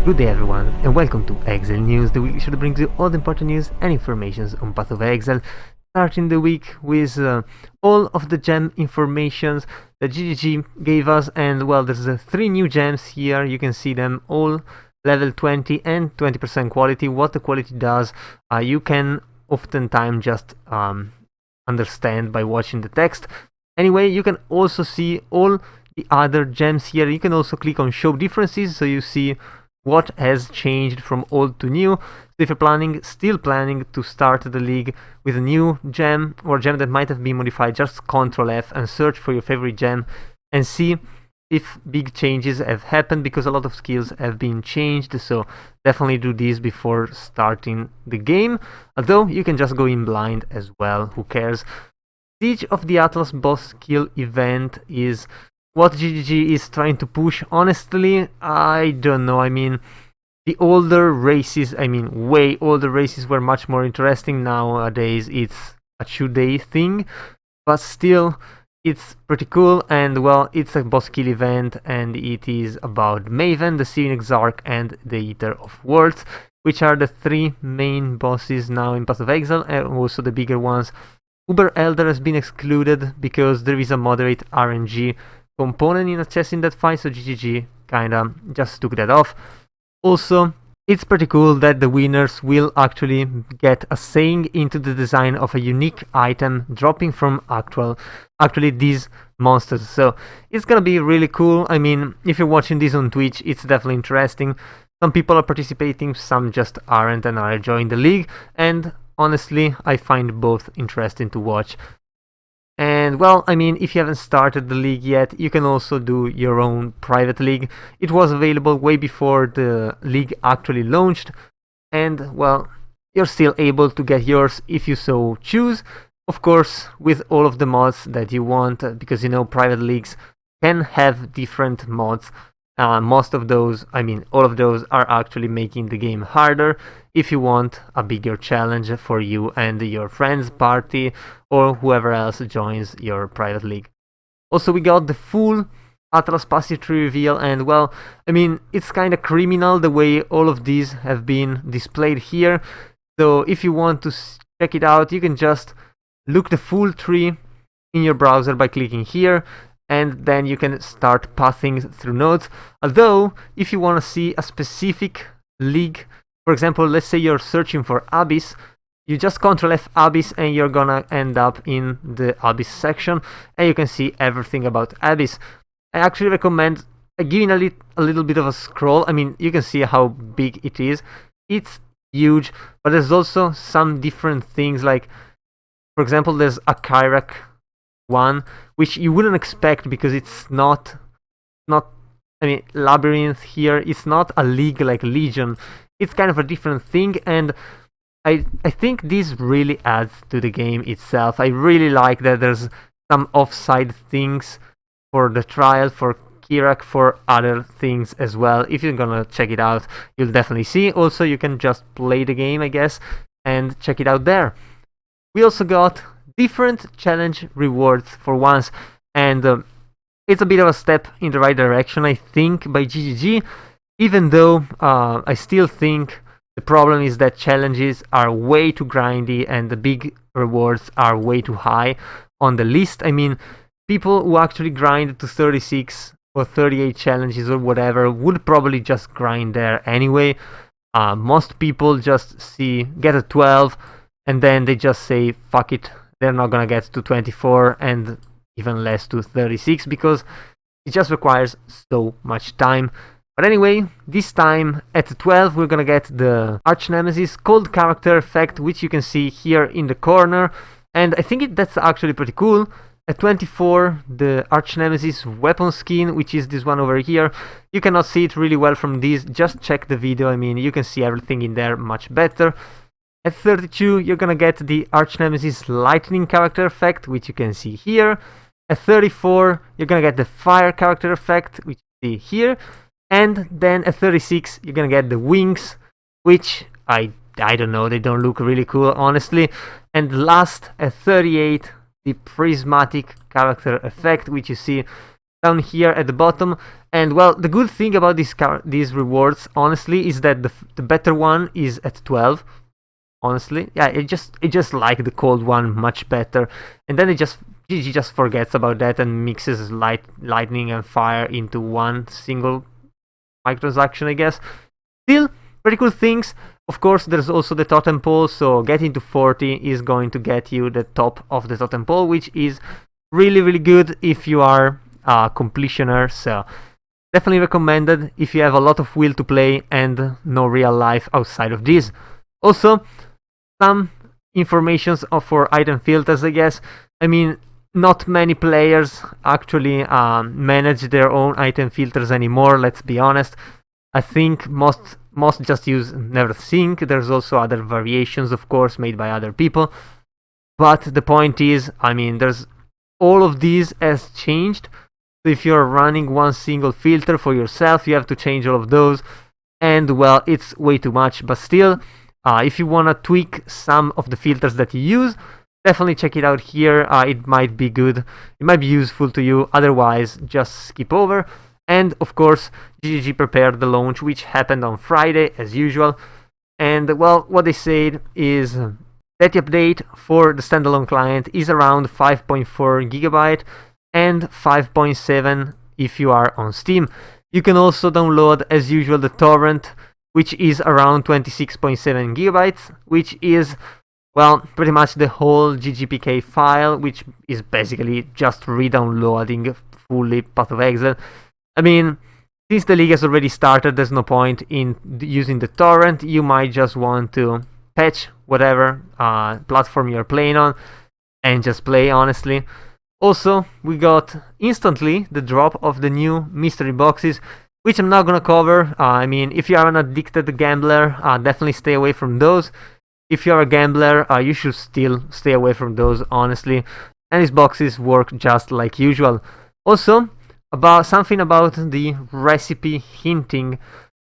Good day everyone, and welcome to Exile News, the weekly show that brings you all the important news and information on Path of Exile. Starting the week with all of the gem informations that GGG gave us, and well, there's 3 new gems here. You can see them all level 20 and 20% quality. What the quality does, you can oftentimes just understand by watching the text. Anyway, you can also see all the other gems here. You can also click on show differences, so you see what has changed from old to new. So if you're still planning to start the league with a new gem or gem that might have been modified, just Ctrl F and search for your favorite gem and see if big changes have happened, because a lot of skills have been changed. So definitely do this before starting the game, although you can just go in blind as well, who cares. Siege of the Atlas boss kill event is what GGG is trying to push. Honestly, I don't know. I mean, the older races, way older races, were much more interesting. Nowadays, it's a 2-day thing, but still, it's pretty cool. And well, it's a boss kill event, and it is about Maven, the Seeing Exarch, and the Eater of Worlds, which are the 3 main bosses now in Path of Exile, and also the bigger ones. Uber Elder has been excluded because there is a moderate RNG component in accessing that fight, so GGG kinda just took that off. Also, it's pretty cool that the winners will actually get a saying into the design of a unique item dropping from actually these monsters. So it's gonna be really cool. I mean, if you're watching this on Twitch, it's definitely interesting. Some people are participating, some just aren't and are enjoying the league, and honestly, I find both interesting to watch. And well, I mean, if you haven't started the league yet, you can also do your own private league. It was available way before the league actually launched, and well, you're still able to get yours if you so choose. Of course, with all of the mods that you want, because you know private leagues can have different mods. Most of those, all of those are actually making the game harder if you want a bigger challenge for you and your friends' party or whoever else joins your private league. Also, we got the full Atlas passive tree reveal, and well, it's kind of criminal the way all of these have been displayed here. So if you want to check it out, you can just look the full tree in your browser by clicking here, and then you can start passing through nodes. Although, if you want to see a specific league, for example, let's say you're searching for Abyss, you just Ctrl F Abyss and you're gonna end up in the Abyss section, and you can see everything about Abyss. I actually recommend giving a little bit of a scroll. You can see how big it is. It's huge, but there's also some different things, like, for example, there's a Kyrak one, which you wouldn't expect because it's not Labyrinth here, it's not a league like Legion, it's kind of a different thing, and I think this really adds to the game itself. I really like that there's some offside things for the trial, for Kyrak, for other things as well. If you're gonna check it out, you'll definitely see. Also, you can just play the game, I guess, and check it out there. We also got different challenge rewards for once, and it's a bit of a step in the right direction, I think, by GGG, even though I still think the problem is that challenges are way too grindy and the big rewards are way too high on the list. People who actually grind to 36 or 38 challenges or whatever would probably just grind there anyway. Most people just get a 12 and then they just say fuck it, they're not gonna get to 24 and even less to 36 because it just requires so much time. But anyway, this time at 12 we're gonna get the Archnemesis cold character effect, which you can see here in the corner, and I think that's actually pretty cool. At 24, the Archnemesis weapon skin, which is this one over here. You cannot see it really well from this, just check the video. You can see everything in there much better. At 32, you're gonna get the Archnemesis lightning character effect, which you can see here. At 34, you're gonna get the fire character effect, which you see here. And then at 36, you're gonna get the wings, which I don't know, they don't look really cool, honestly. And last, at 38, the prismatic character effect, which you see down here at the bottom. And well, the good thing about these rewards, honestly, is that the better one is at 12. Honestly, yeah, it just like the cold one much better, and then GG just forgets about that and mixes lightning and fire into one single microtransaction, I guess. Still, pretty cool things. Of course, there's also the totem pole, so getting to 40 is going to get you the top of the totem pole, which is really, really good if you are a completioner, so definitely recommended if you have a lot of will to play and no real life outside of this. Also, some informations for item filters, I guess. I mean, not many players actually manage their own item filters anymore, let's be honest. I think most just use never sync. There's also other variations, of course, made by other people. But the point is, I mean, there's all of these has changed. So if you're running one single filter for yourself, you have to change all of those. And well, it's way too much, but still, if you want to tweak some of the filters that you use, definitely check it out here. It might be good, it might be useful to you. Otherwise, just skip over. And of course, GGG prepared the launch, which happened on Friday as usual. And well, what they said is that the update for the standalone client is around 5.4 gigabyte and 5.7 if you are on Steam. You can also download, as usual, the torrent, which is around 26.7 gigabytes, which is, well, pretty much the whole GGPK file, which is basically just re-downloading fully Path of Exile. I mean, since the league has already started, there's no point in using the torrent. You might just want to patch whatever platform you're playing on and just play, honestly. Also, we got instantly the drop of the new mystery boxes, which I'm not gonna cover. I mean, if you are an addicted gambler, definitely stay away from those. If you're a gambler, you should still stay away from those, honestly. And these boxes work just like usual. Also, about something about the recipe hinting.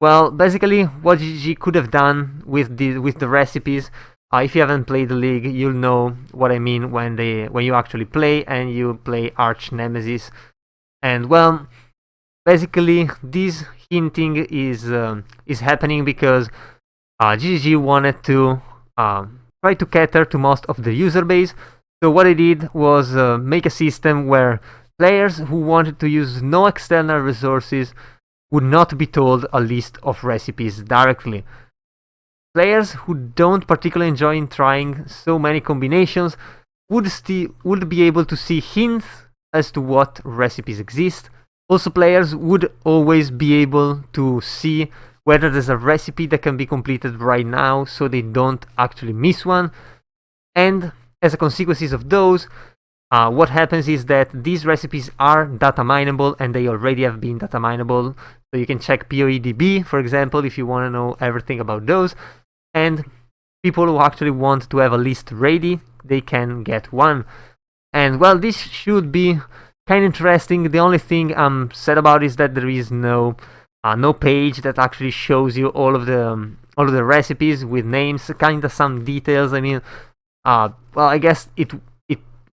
Well, basically, what GG could have done with the recipes. If you haven't played the league, you'll know what I mean when you actually play and you play Archnemesis. And well, basically, this hinting is happening because GG wanted to try to cater to most of the user base. So what they did was make a system where players who wanted to use no external resources would not be told a list of recipes directly. Players who don't particularly enjoy trying so many combinations would be able to see hints as to what recipes exist. Also, players would always be able to see whether there's a recipe that can be completed right now, so they don't actually miss one. And as a consequence of those, what happens is that these recipes are data mineable, and they already have been data mineable. So you can check PoEDB, for example, if you want to know everything about those. And people who actually want to have a list ready, they can get one. And well, this should be kind of interesting. The only thing I'm sad about is that there is no page that actually shows you all of the recipes with names, kind of some details. I mean, well, I guess it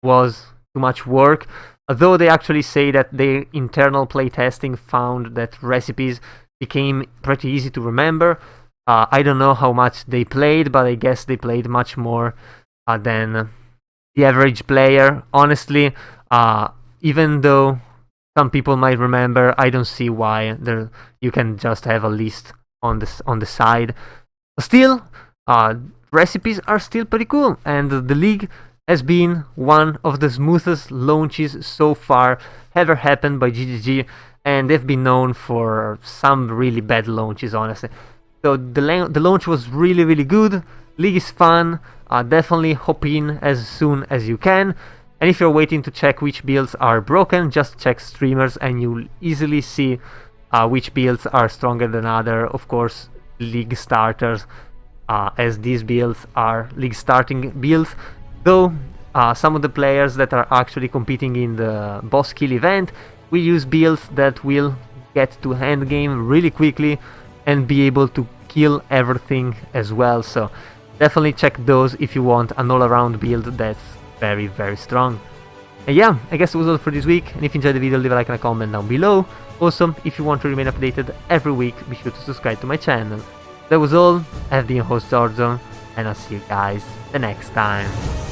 was too much work, although they actually say that their internal playtesting found that recipes became pretty easy to remember. I don't know how much they played, but I guess they played much more than the average player. Honestly, even though some people might remember, I don't see why you can just have a list on the side. Still, recipes are still pretty cool, and the league has been one of the smoothest launches so far ever happened by GGG, and they've been known for some really bad launches, honestly. So the launch was really, really good. League is fun. Definitely hop in as soon as you can. And if you're waiting to check which builds are broken, just check streamers and you'll easily see which builds are stronger than other. Of course, league starters, as these builds are league starting builds. Though some of the players that are actually competing in the boss kill event will use builds that will get to end game really quickly and be able to kill everything as well. So definitely check those if you want an all-around build that's very, very strong. And yeah, I guess that was all for this week, and if you enjoyed the video, leave a like and a comment down below. Also, if you want to remain updated every week, be sure to subscribe to my channel. That was all. I have been your host Giorgio, and I'll see you guys the next time.